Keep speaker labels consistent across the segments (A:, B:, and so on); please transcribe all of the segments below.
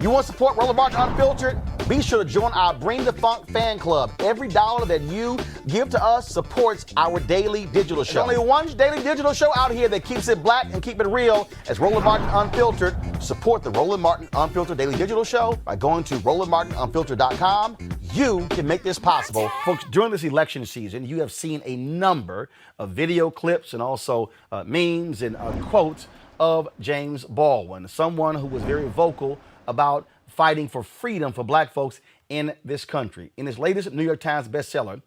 A: You want to support Roland Martin Unfiltered? Be sure to join our Bring the Funk fan club. Every dollar that you give to us supports our daily digital show. There's only one daily digital show out here that keeps it black and keep it real as Roland Martin Unfiltered. Support the Roland Martin Unfiltered daily digital show by going to RolandMartinUnfiltered.com. You can make this possible. Folks, during this election season, you have seen a number of video clips and also memes and quotes of James Baldwin, someone who was very vocal about fighting for freedom for black folks in this country. In his latest New York Times bestseller,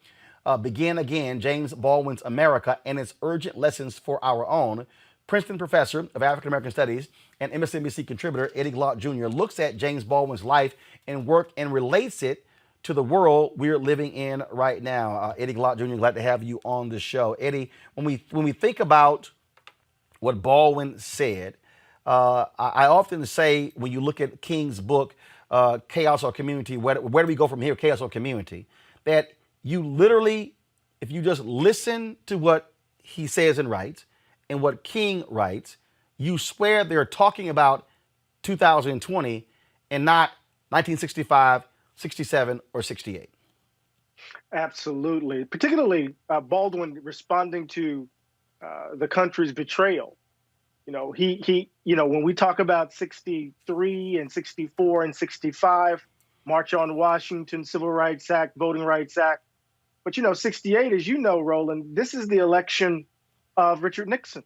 A: Begin Again, James Baldwin's America and its Urgent Lessons for Our Own, Princeton professor of African American Studies and MSNBC contributor Eddie Glaude Jr. looks at James Baldwin's life and work and relates it to the world we're living in right now. Eddie Glaude Jr., glad to have you on the show. Eddie, when we think about what Baldwin said, I often say when you look at King's book, Chaos or Community, where do we go from here, Chaos or Community, that you literally, if you just listen to what he says and writes and what King writes, you swear they're talking about 2020 and not 1965, 67, or 68.
B: Absolutely. Particularly Baldwin responding to the country's betrayal. When we talk about 63 and 64 and 65, March on Washington, Civil Rights Act, Voting Rights Act. But, 68, as you know, Roland, this is the election of Richard Nixon.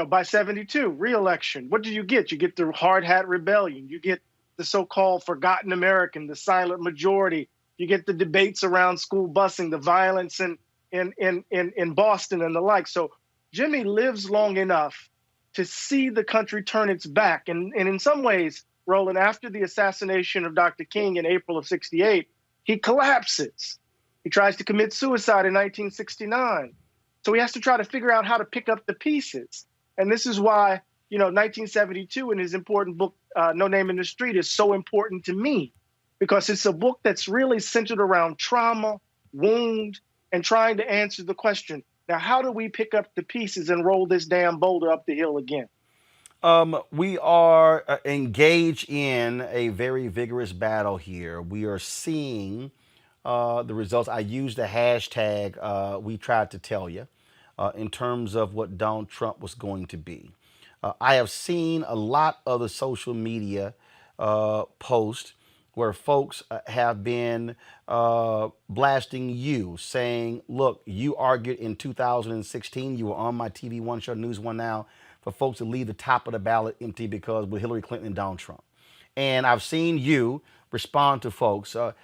B: By 72, re-election. What do you get? You get the hard hat rebellion. You get the so-called forgotten American, the silent majority. You get the debates around school busing, the violence in Boston and the like. So Jimmy lives long enough to see the country turn its back. And in some ways, Roland, after the assassination of Dr. King in April of 68, he collapses. He tries to commit suicide in 1969. So he has to try to figure out how to pick up the pieces. And this is why, 1972 in his important book, No Name in the Street, is so important to me, because it's a book that's really centered around trauma, wound, and trying to answer the question, now, how do we pick up the pieces and roll this damn boulder up the hill again?
A: We are engaged in a very vigorous battle here. We are seeing the results. I used the hashtag we tried to tell you in terms of what Donald Trump was going to be. I have seen a lot of the social media posts where folks have been blasting you, saying, look, you argued in 2016, you were on my TV One show, News One Now, for folks to leave the top of the ballot empty because with Hilary Clinton and Donald Trump. And I've seen you respond to folks. So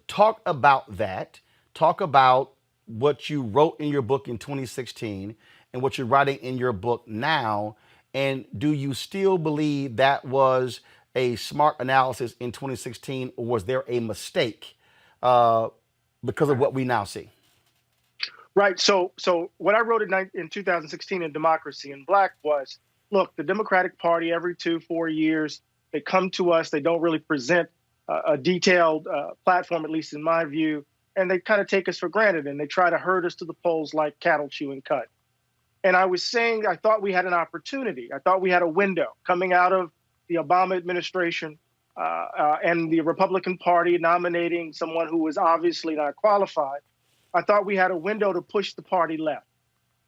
A: talk about that. Talk about what you wrote in your book in 2016 and what you're writing in your book now. And do you still believe that was a smart analysis in 2016, or was there a mistake because of what we now see?
B: Right. So what I wrote in 2016 in Democracy in Black was, look, the Democratic Party every 2-4 years, they come to us. They don't really present a detailed platform, at least in my view, and they kind of take us for granted, and they try to herd us to the polls like cattle chewing cud. And I was saying I thought we had an opportunity. I thought we had a window coming out of the Obama administration and the Republican Party nominating someone who was obviously not qualified. I thought we had a window to push the party left.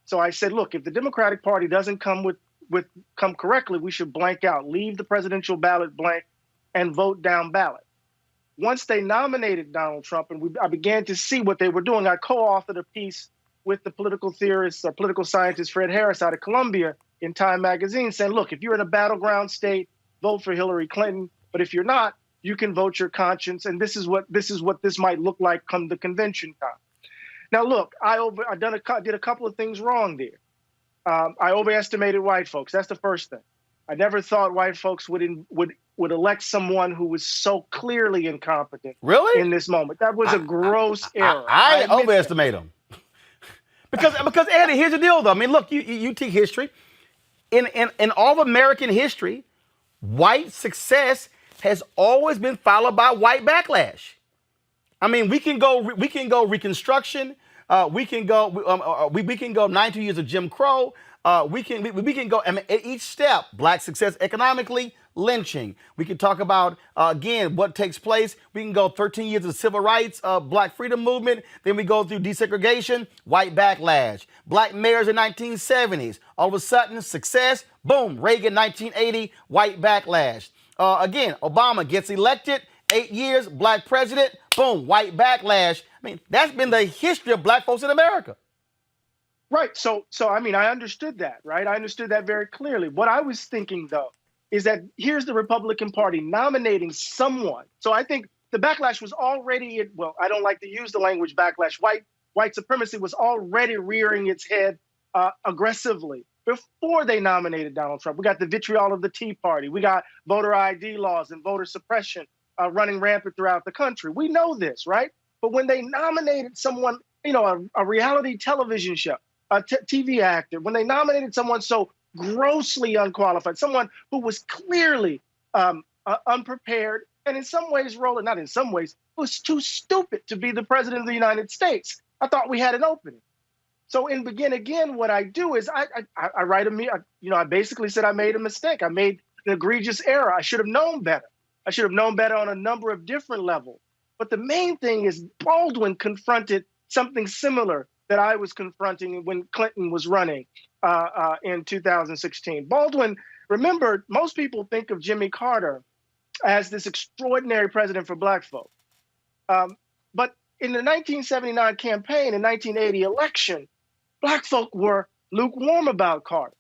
B: So I said, look, if the Democratic Party doesn't come correctly, we should blank out, leave the presidential ballot blank and vote down ballot. Once they nominated Donald Trump and I began to see what they were doing, I co-authored a piece with the political theorist or political scientist Fred Harris out of Columbia in Time magazine saying, look, if you're in a battleground state, vote for Hillary Clinton. But if you're not, you can vote your conscience. And this is what this might look like come the convention time. Now, look, I did a couple of things wrong there. I overestimated white folks. That's the first thing. I never thought white folks would elect someone who was so clearly incompetent.
A: Really?
B: In this moment. That was a gross error.
A: I overestimate them. because Eddie, here's the deal, though. I mean, look, you take history. In all of American history, white success has always been followed by white backlash. I mean, we can go Reconstruction. We can go 92 years of Jim Crow. We can go. I mean, at each step, black success economically, lynching. We can talk about, again, what takes place. We can go 13 years of civil rights, black freedom movement. Then we go through desegregation, white backlash, black mayors in 1970s. All of a sudden, success, boom, Reagan 1980, white backlash. Again, Obama gets elected, 8 years, black president, boom, white backlash. I mean, that's been the history of black folks in America.
B: Right. So I mean, I understood that, right? I understood that very clearly. What I was thinking, though, is that here's the Republican Party nominating someone. So I think the backlash was already, well, I don't like to use the language backlash. White supremacy was already rearing its head aggressively before they nominated Donald Trump. We got the vitriol of the Tea Party. We got voter ID laws and voter suppression running rampant throughout the country. We know this, right? But when they nominated someone, a reality television show, a TV actor, when they nominated someone so grossly unqualified, someone who was clearly unprepared, and in some ways, Roland, not in some ways, was too stupid to be the president of the United States, I thought we had an opening. So in Begin Again, what I do is I write I basically said I made a mistake. I made an egregious error. I should have known better. I should have known better on a number of different levels. But the main thing is Baldwin confronted something similar that I was confronting when Clinton was running in 2016. Baldwin, remember, most people think of Jimmy Carter as this extraordinary president for black folk. But in the 1979 campaign and 1980 election, black folk were lukewarm about Carter.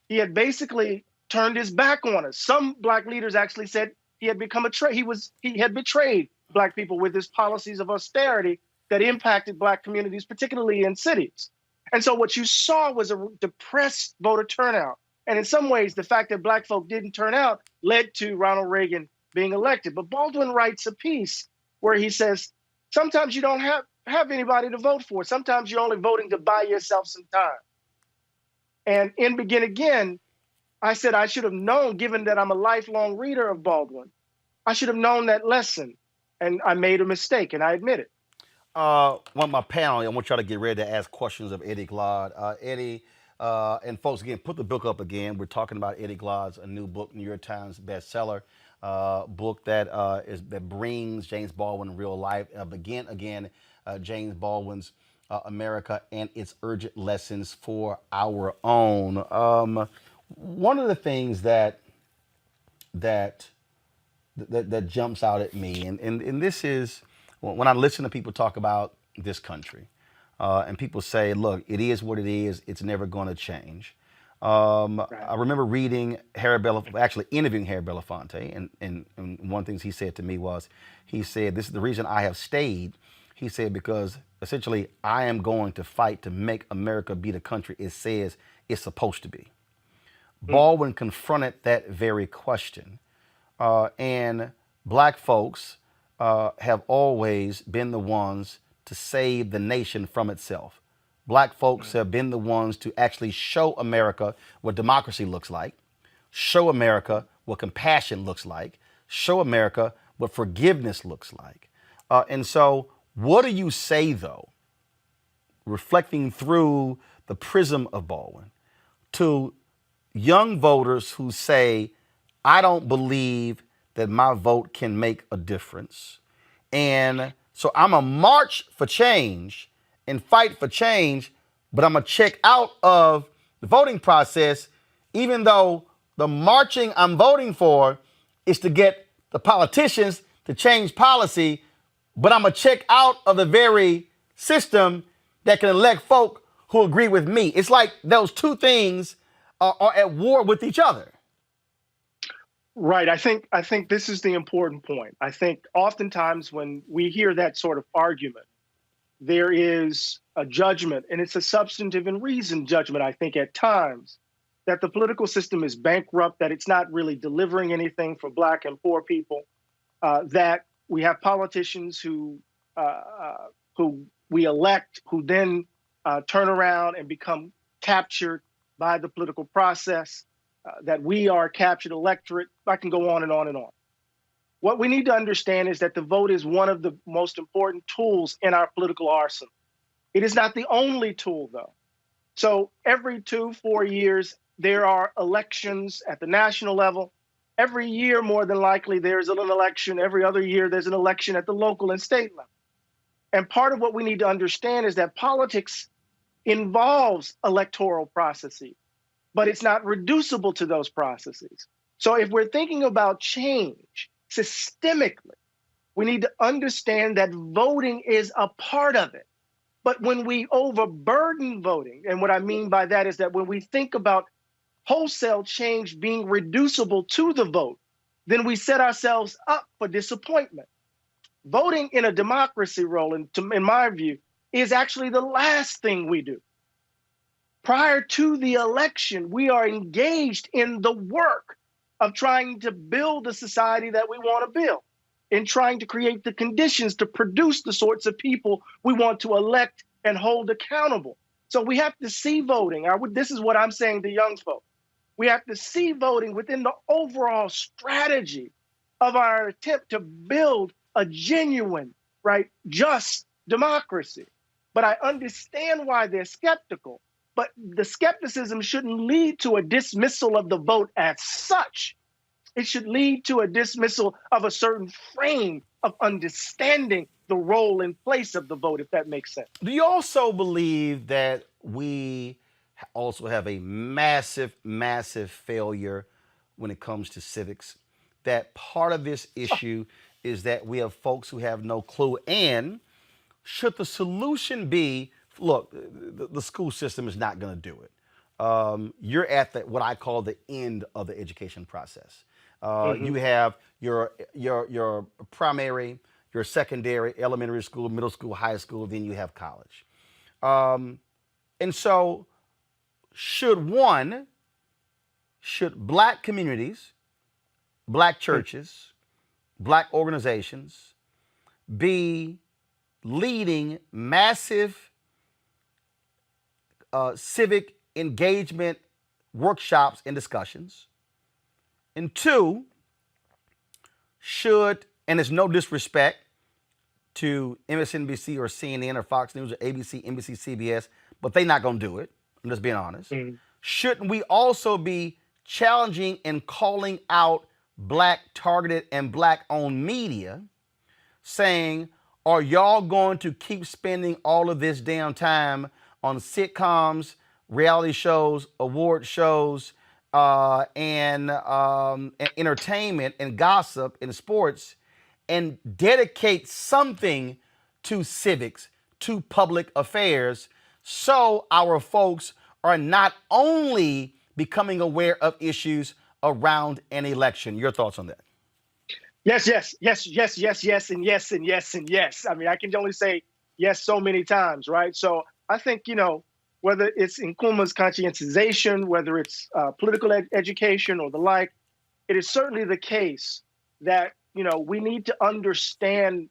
B: He had basically turned his back on us. Some black leaders actually said he had become he had betrayed black people with his policies of austerity that impacted black communities, particularly in cities. And so what you saw was a depressed voter turnout. And in some ways, the fact that black folk didn't turn out led to Ronald Reagan being elected. But Baldwin writes a piece where he says, sometimes you don't have anybody to vote for. Sometimes you're only voting to buy yourself some time. And in Begin Again, I said I should have known, given that I'm a lifelong reader of Baldwin, I should have known that lesson. And I made a mistake, and I admit it.
A: One of my panel, I want y'all to get ready to ask questions of Eddie Glaude. Eddie, and folks, again, put the book up again. We're talking about Eddie Glaude's a new book, New York Times bestseller, book that brings James Baldwin in real life. Begin Again, James Baldwin's America and its urgent lessons for our own. One of the things that jumps out at me, and this is when I listen to people talk about this country, and people say, look, it is what it is, it's never going to change. Right. I remember reading interviewing Harry Belafonte, and one of the things he said to me was, he said, this is the reason I have stayed. He said, because essentially I am going to fight to make America be the country it says it's supposed to be. Baldwin confronted that very question. And black folks have always been the ones to save the nation from itself. Black folks have been the ones to actually show America what democracy looks like, show America what compassion looks like, show America what forgiveness looks like. And so what do you say, though, reflecting through the prism of Baldwin, to young voters who say, I don't believe that my vote can make a difference, and so I'm going to march for change and fight for change, but I'm going to check out of the voting process, even though the marching I'm voting for is to get the politicians to change policy, but I'm going to check out of the very system that can elect folk who agree with me. It's like those two things are at war with each other.
B: Right. I think this is the important point. I think oftentimes when we hear that sort of argument, there is a judgment, and it's a substantive and reasoned judgment, I think, at times, that the political system is bankrupt, that it's not really delivering anything for black and poor people, that we have politicians who we elect, who then turn around and become captured by the political process, that we are captured electorate. I can go on and on and on. What we need to understand is that the vote is one of the most important tools in our political arsenal. It is not the only tool, though. So every 2-4 years, there are elections at the national level, Every year, more than likely, there's an election. Every other year, there's an election at the local and state level. And part of what we need to understand is that politics involves electoral processes, but it's not reducible to those processes. So if we're thinking about change systemically, we need to understand that voting is a part of it. But when we overburden voting, and what I mean by that is that when we think about wholesale change being reducible to the vote, then we set ourselves up for disappointment. Voting in a democracy, Roland, in my view, is actually the last thing we do. Prior to the election, we are engaged in the work of trying to build the society that we want to build, in trying to create the conditions to produce the sorts of people we want to elect and hold accountable. So we have to see voting. This is what I'm saying to young folks. We have to see voting within the overall strategy of our attempt to build a genuine, right, just democracy. But I understand why they're skeptical. But the skepticism shouldn't lead to a dismissal of the vote as such. It should lead to a dismissal of a certain frame of understanding the role and place of the vote, if that makes sense.
A: Do you also believe that we also have a massive, massive failure when it comes to civics? That part of this issue is that we have folks who have no clue. And should the solution be, look, the school system is not going to do it. You're at what I call the end of the education process. You have your primary, your secondary, elementary school, middle school, high school, then you have college. And so should black communities, black churches, black organizations be leading massive civic engagement workshops and discussions? And two, and it's no disrespect to MSNBC or CNN or Fox News or ABC, NBC, CBS, but they're not going to do it. I'm just being honest. Shouldn't we also be challenging and calling out black targeted and black owned media, saying, are y'all going to keep spending all of this damn time on sitcoms, reality shows, award shows, and entertainment and gossip and sports, and dedicate something to civics, to public affairs, so our folks are not only becoming aware of issues around an election? Your thoughts on that?
B: Yes, and yes. I mean, I can only say yes so many times, right? So I think, whether it's Nkrumah's conscientization, whether it's political education or the like, it is certainly the case that, we need to understand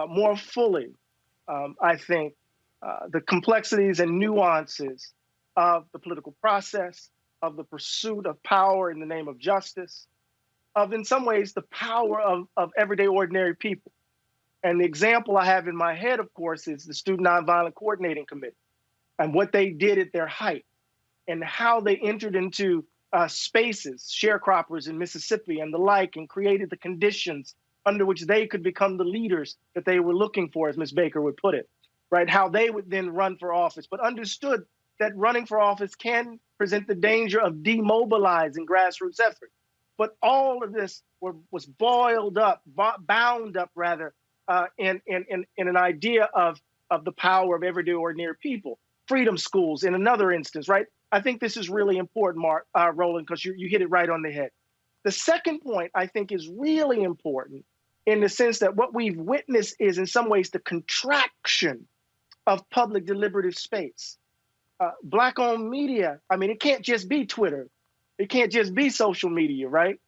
B: more fully, I think, the complexities and nuances of the political process, of the pursuit of power in the name of justice, of, in some ways, the power of everyday ordinary people. And the example I have in my head, of course, is the Student Nonviolent Coordinating Committee and what they did at their height and how they entered into spaces, sharecroppers in Mississippi and the like, and created the conditions under which they could become the leaders that they were looking for, as Ms. Baker would put it, right? How they would then run for office, but understood that running for office can present the danger of demobilizing grassroots efforts. But all of this was bound up, in an idea of the power of everyday ordinary people. Freedom schools in another instance, right? I think this is really important, Roland, because you hit it right on the head. The second point, I think, is really important in the sense that what we've witnessed is in some ways the contraction of public deliberative space. Black-owned media, I mean, it can't just be Twitter. It can't just be social media, right?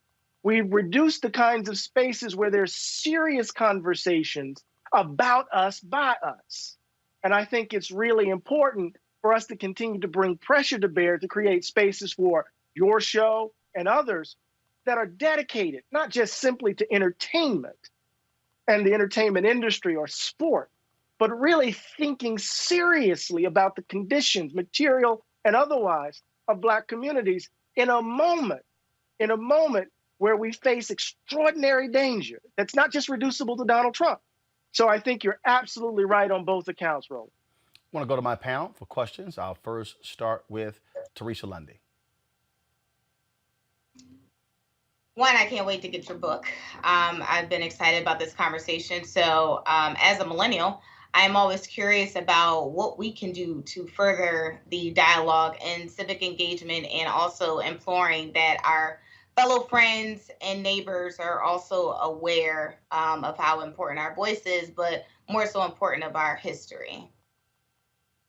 B: We've reduced the kinds of spaces where there's serious conversations about us, by us. And I think it's really important for us to continue to bring pressure to bear to create spaces for your show and others that are dedicated, not just simply to entertainment and the entertainment industry or sport, but really thinking seriously about the conditions, material and otherwise, of Black communities in a moment where we face extraordinary danger that's not just reducible to Donald Trump. So I think you're absolutely right on both accounts, Roland.
A: I want to go to my panel for questions. I'll first start with Teresa Lundy.
C: One, I can't wait to get your book. I've been excited about this conversation. So as a millennial, I'm always curious about what we can do to further the dialogue and civic engagement, and also imploring that our fellow friends and neighbors are also aware of how important our voice is, but more so important of our history.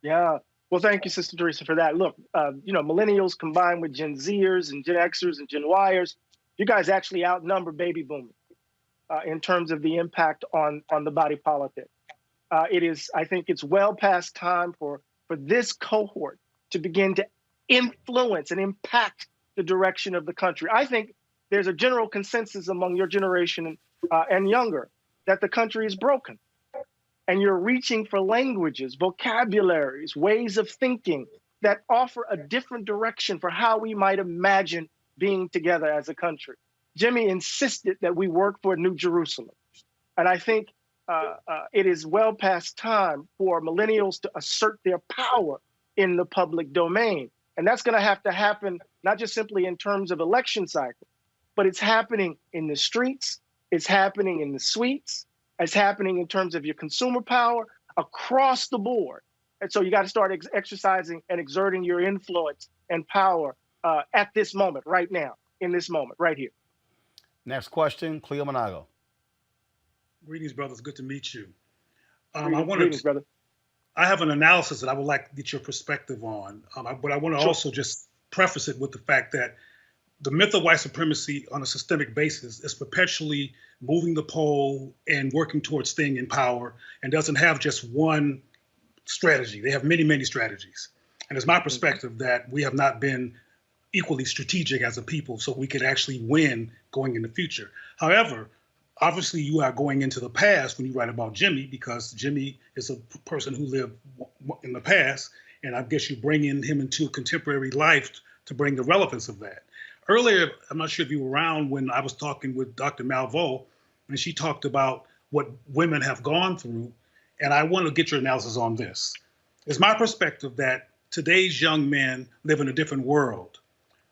B: Yeah. Well, thank you, Sister Teresa, for that. Look, millennials combined with Gen Zers and Gen Xers and Gen Yers, you guys actually outnumber baby boomers in terms of the impact on the body politic. I think it's well past time for this cohort to begin to influence and impact the direction of the country. I think there's a general consensus among your generation and younger that the country is broken. And you're reaching for languages, vocabularies, ways of thinking that offer a different direction for how we might imagine being together as a country. Jimmy insisted that we work for a new Jerusalem. And I think it is well past time for millennials to assert their power in the public domain. And that's going to have to happen, not just simply in terms of election cycle, but it's happening in the streets, it's happening in the suites, it's happening in terms of your consumer power across the board. And so you got to start exercising and exerting your influence and power at this moment, right now, in this moment, right here.
A: Next question, Cleo Monago.
D: Greetings, brothers. Good to meet you.
B: Greetings, brother.
D: I have an analysis that I would like to get your perspective on, but I want to also just preface it with the fact that the myth of white supremacy on a systemic basis is perpetually moving the pole and working towards staying in power, and doesn't have just one strategy. They have many, many strategies. And it's my perspective that we have not been equally strategic as a people so we could actually win going in the future. However, obviously you are going into the past when you write about Jimmy, because Jimmy is a person who lived in the past, and I guess you bring in him into contemporary life to bring the relevance of that. Earlier, I'm not sure if you were around when I was talking with Dr. Malveaux, and she talked about what women have gone through, and I want to get your analysis on this. It's my perspective that today's young men live in a different world.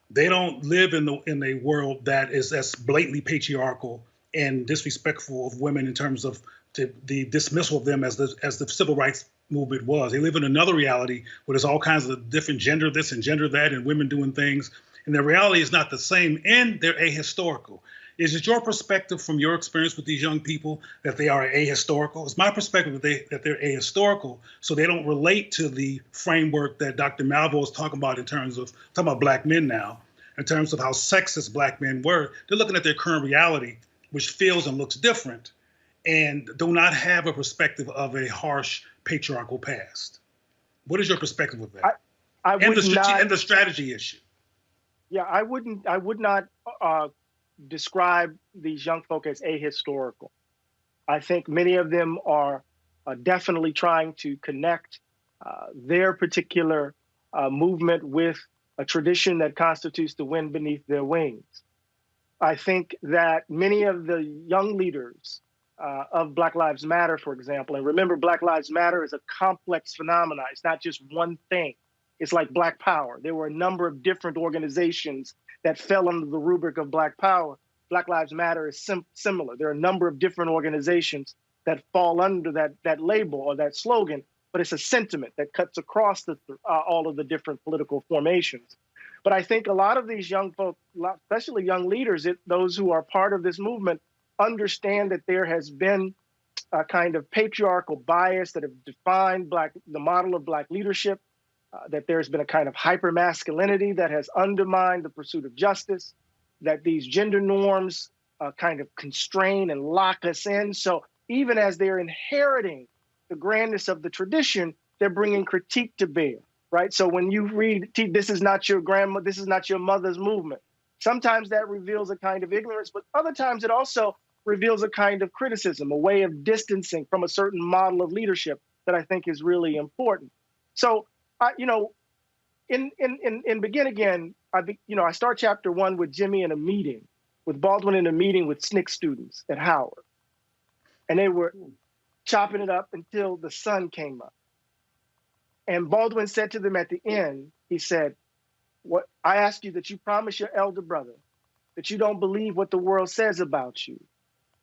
D: They don't live in a world that is as blatantly patriarchal and disrespectful of women in terms of the dismissal of them as the civil rights movement was. They live in another reality where there's all kinds of different gender this and gender that, and women doing things. And the reality is not the same, and they're ahistorical. Is it your perspective from your experience with these young people that they are ahistorical? It's my perspective that they're ahistorical, so they don't relate to the framework that Dr. Malveaux is talking about in terms of, talking about black men now, in terms of how sexist black men were. They're looking at their current reality, which feels and looks different, and do not have a perspective of a harsh patriarchal past. What is your perspective of that? And the strategy issue.
B: Yeah, I would not describe these young folk as ahistorical. I think many of them are definitely trying to connect their particular movement with a tradition that constitutes the wind beneath their wings. I think that many of the young leaders of Black Lives Matter, for example, and remember, Black Lives Matter is a complex phenomenon. It's not just one thing. It's like Black Power. There were a number of different organizations that fell under the rubric of Black Power. Black Lives Matter is similar. There are a number of different organizations that fall under that label or that slogan, but it's a sentiment that cuts across all of the different political formations. But I think a lot of these young folk, especially young leaders, those who are part of this movement, understand that there has been a kind of patriarchal bias that have defined the model of Black leadership, that there's been a kind of hypermasculinity that has undermined the pursuit of justice, that these gender norms kind of constrain and lock us in. So even as they're inheriting the grandness of the tradition, they're bringing critique to bear, right? So when you read, this is not your grandma, this is not your mother's movement, sometimes that reveals a kind of ignorance, but other times it also reveals a kind of criticism, a way of distancing from a certain model of leadership that I think is really important. So, in Begin Again, I start chapter 1 with Jimmy in a meeting with Baldwin in a meeting with SNCC students at Howard. And they were chopping it up until the sun came up. And Baldwin said to them at the end, he said, "What I ask you that you promise your elder brother that you don't believe what the world says about you.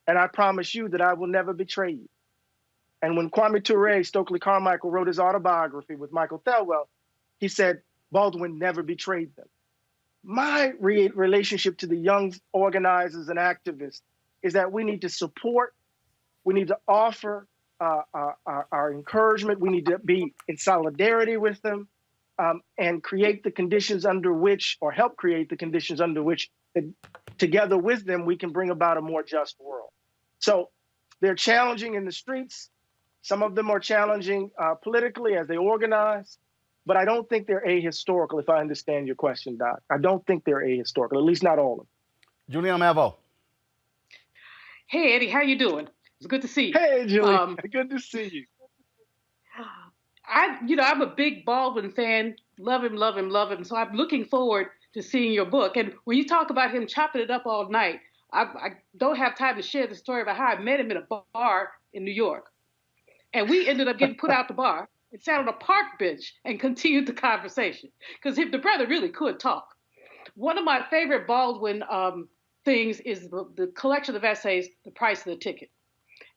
B: And I promise you that I will never betray you." And when Kwame Ture, Stokely Carmichael, wrote his autobiography with Michael Thelwell, he said Baldwin never betrayed them. My relationship to the young organizers and activists is that we need to support, we need to offer our encouragement, we need to be in solidarity with them, and create the conditions under which, or help create the conditions under which, together with them, we can bring about a more just world. So they're challenging in the streets. Some of them are challenging politically as they organize, but I don't think they're ahistorical, if I understand your question, Doc. I don't think they're ahistorical, at least not all of them.
A: Julian Mavo.
E: Hey, Eddie, how you doing? It's good to see you.
B: Hey, Julie, good to see you.
E: I'm a big Baldwin fan. Love him, love him, love him. So I'm looking forward to seeing your book. And when you talk about him chopping it up all night, I don't have time to share the story about how I met him in a bar in New York. And we ended up getting put out the bar and sat on a park bench and continued the conversation. Because the brother really could talk. One of my favorite Baldwin things is the collection of essays, The Price of the Ticket.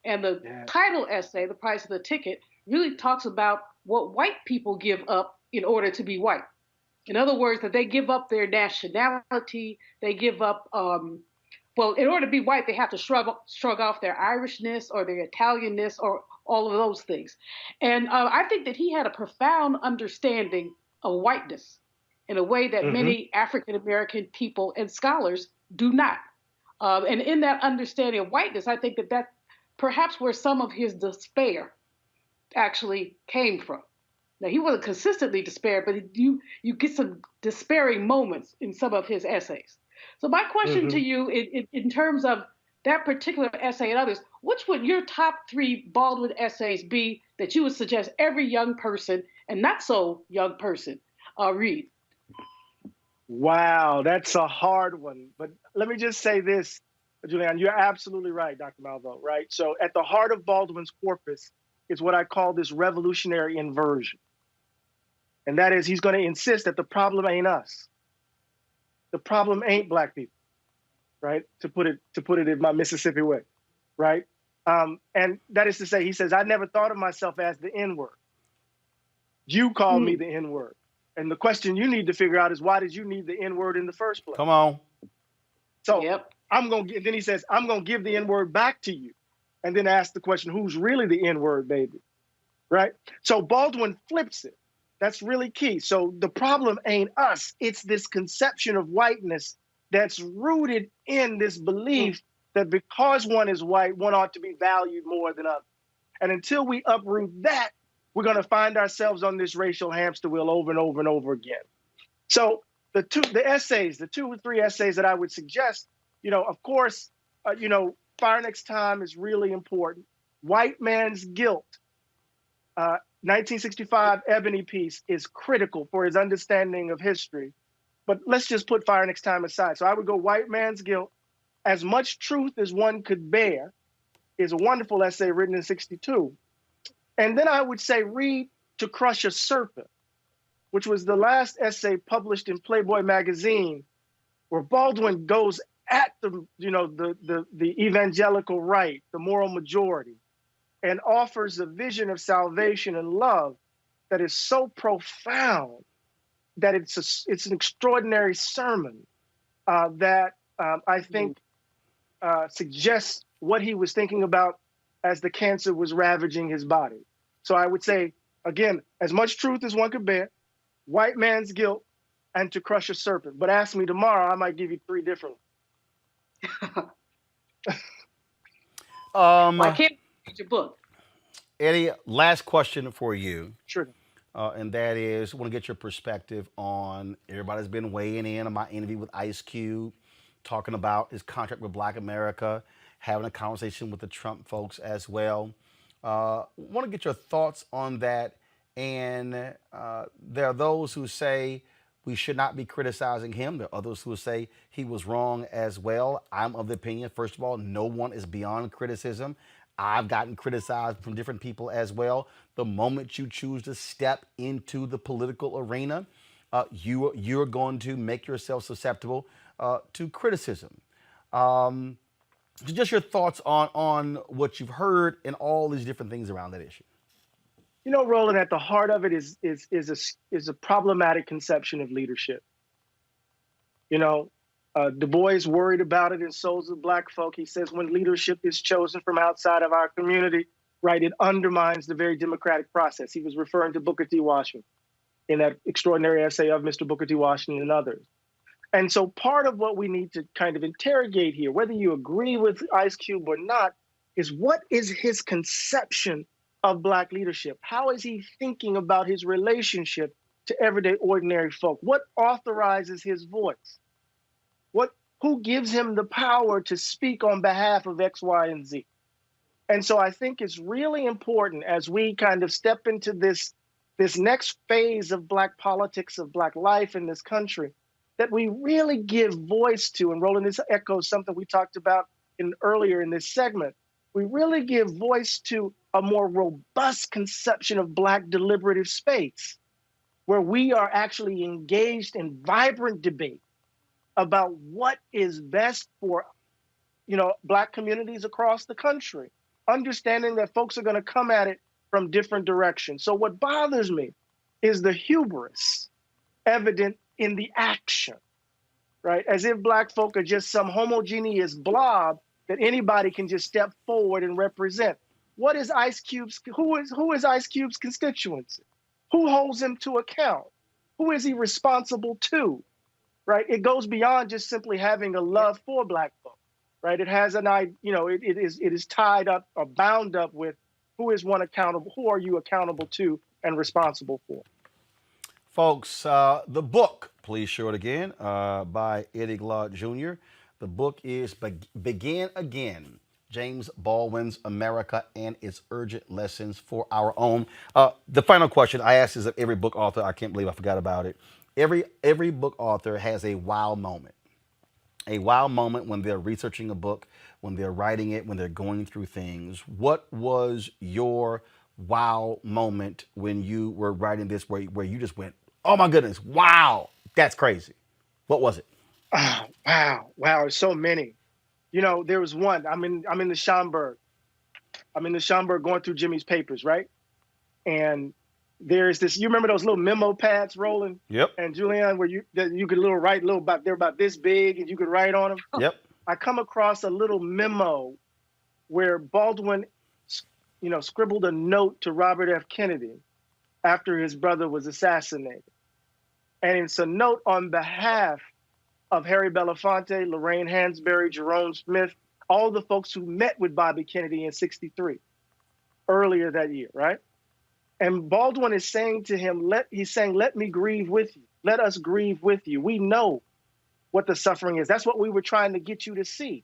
E: And the title essay, The Price of the Ticket, really talks about what white people give up in order to be white. In other words, that they give up their nationality, they give up, in order to be white, they have to shrug off their Irishness or their Italianness or all of those things. And I think that he had a profound understanding of whiteness in a way that many African-American people and scholars do not. And in that understanding of whiteness, I think that perhaps where some of his despair actually came from. Now, he wasn't consistently despair, but you get some despairing moments in some of his essays. So my question to you, in terms of that particular essay and others, which would your top 3 Baldwin essays be that you would suggest every young person and not so young person read?
B: Wow, that's a hard one. But let me just say this, Julian, you're absolutely right, Dr. Malvo, right? So at the heart of Baldwin's corpus is what I call this revolutionary inversion. And that is, he's going to insist that the problem ain't us. The problem ain't Black people, right? To put it in my Mississippi way, right? And that is to say, he says, I never thought of myself as the N-word. You called me the N-word. And the question you need to figure out is, why did you need the N-word in the first place?
A: Come on.
B: So then he says, I'm going to give the N-word back to you. And then ask the question, who's really the N-word, baby? Right? So Baldwin flips it. That's really key. So the problem ain't us. It's this conception of whiteness that's rooted in this belief that because one is white, one ought to be valued more than others. And until we uproot that, we're going to find ourselves on this racial hamster wheel over and over and over again. So the 2 or 3 essays that I would suggest, of course, Fire Next Time is really important. White Man's Guilt, 1965 Ebony piece, is critical for his understanding of history. But let's just put Fire Next Time aside. So I would go White Man's Guilt. As Much Truth as One Could Bear is a wonderful essay written in 62. And then I would say read To Crush a Serpent, which was the last essay published in Playboy magazine, where Baldwin goes at the evangelical right, the moral majority, and offers a vision of salvation and love that is so profound that it's an extraordinary sermon that I think suggests what he was thinking about as the cancer was ravaging his body. So I would say, again, As Much Truth as One Could Bear, White Man's Guilt, and To Crush a Serpent. But ask me tomorrow, I might give you 3 different ones.
E: I can't read your book.
A: Eddie, last question for you.
B: Sure.
A: And that is, I want to get your perspective on, everybody's been weighing in on my interview with Ice Cube, talking about his contract with Black America, having a conversation with the Trump folks as well. Want to get your thoughts on that. And there are those who say, We should not be criticizing him. There are others who will say he was wrong as well. I'm of the opinion, first of all, no one is beyond criticism. I've gotten criticized from different people as well. The moment you choose to step into the political arena, you're going to make yourself susceptible to criticism. Just your thoughts on what you've heard and all these different things around that issue.
B: You know, Roland, at the heart of it is a problematic conception of leadership. You know, Du Bois worried about it in Souls of Black Folk. He says when leadership is chosen from outside of our community, right, it undermines the very democratic process. He was referring to Booker T. Washington in that extraordinary essay of Mr. Booker T. Washington and others. And so part of what we need to kind of interrogate here, whether you agree with Ice Cube or not, is what is his conception of Black leadership? How is he thinking about his relationship to everyday ordinary folk? What authorizes his voice? Who gives him the power to speak on behalf of X, Y, and Z? And so I think it's really important as we kind of step into this next phase of Black politics, of Black life in this country, that we really give voice to, and Roland, this echoes something we talked about earlier in this segment, we really give voice to a more robust conception of Black deliberative space, where we are actually engaged in vibrant debate about what is best for, you know, Black communities across the country, understanding that folks are going to come at it from different directions. So what bothers me is the hubris evident in the action, right? As if Black folk are just some homogeneous blob that anybody can just step forward and represent. What is Ice Cube's, who is Ice Cube's constituency? Who holds him to account? Who is he responsible to? Right? It goes beyond just simply having a love for Black folk, right? It has it is tied up or bound up with who is one accountable, who are you accountable to and responsible for?
A: Folks, the book, please show it again, by Eddie Glaude Jr. The book is Begin Again, James Baldwin's America and Its Urgent Lessons for Our Own. The final question I asked is of every book author. I can't believe I forgot about it. Every book author has a wow moment. A wow moment when they're researching a book, when they're writing it, when they're going through things. What was your wow moment when you were writing this where you just went, oh my goodness, wow, that's crazy? What was it?
B: Oh, wow, so many. You know, there was one. I'm in the Schomburg. I'm in the Schomburg going through Jimmy's papers, right? And there's this. You remember those little memo pads, Roland?
A: Yep.
B: And Julianne, where you could write about. They're about this big, and you could write on them.
A: Yep.
B: I come across a little memo where Baldwin, scribbled a note to Robert F. Kennedy after his brother was assassinated, and it's a note on behalf of Harry Belafonte, Lorraine Hansberry, Jerome Smith, all the folks who met with Bobby Kennedy in '63, earlier that year, right? And Baldwin is saying to him, let me grieve with you. Let us grieve with you. We know what the suffering is. That's what we were trying to get you to see.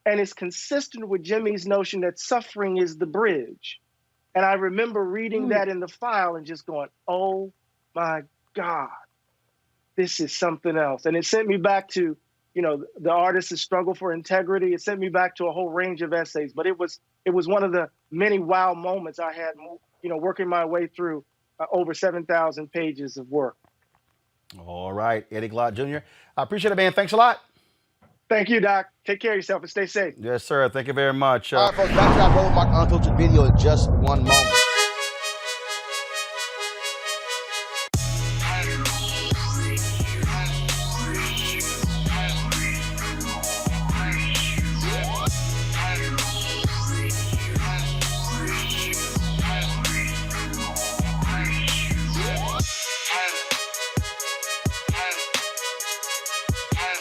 B: And it's consistent with Jimmy's notion that suffering is the bridge. And I remember reading that in the file and just going, oh my God, this is something else. And it sent me back to, the artist's struggle for integrity. It sent me back to a whole range of essays, but it was one of the many wow moments I had, working my way through over 7,000 pages of work.
A: All right, Eddie Glaude Jr. I appreciate it, man. Thanks a lot.
B: Thank you, Doc. Take care of yourself and stay safe.
A: Yes, sir. Thank you very much.
F: All right, folks, back to our Roland Mark Unfiltered video in just one moment.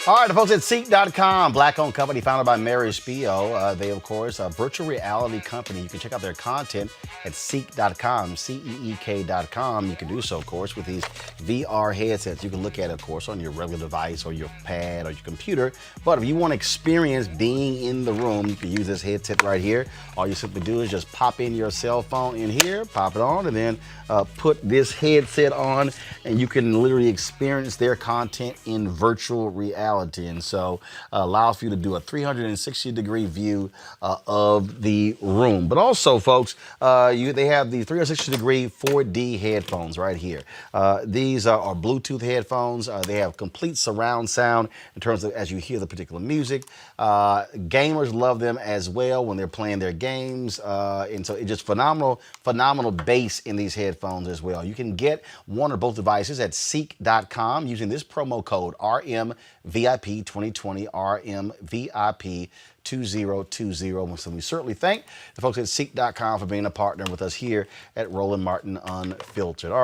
A: All right, the folks at Ceek.com, black-owned company founded by Mary Spio. They, of course, a virtual reality company. You can check out their content at Ceek.com, Ceek.com. You can do so, of course, with these VR headsets. You can look at it, of course, on your regular device or your pad or your computer. But if you want to experience being in the room, you can use this headset right here. All you simply do is just pop in your cell phone in here, pop it on, and then put this headset on, and you can literally experience their content in virtual reality. And so allows for you to do a 360-degree view of the room. But also, folks, they have the 360-degree 4D headphones right here. These are Bluetooth headphones. They have complete surround sound in terms of as you hear the particular music. Gamers love them as well when they're playing their games. And so it's just phenomenal bass in these headphones as well. You can get one or both devices at Ceek.com using this promo code RMVIP 2020, RMVIP 2020. So we certainly thank the folks at Ceek.com for being a partner with us here at Roland Martin Unfiltered. All right.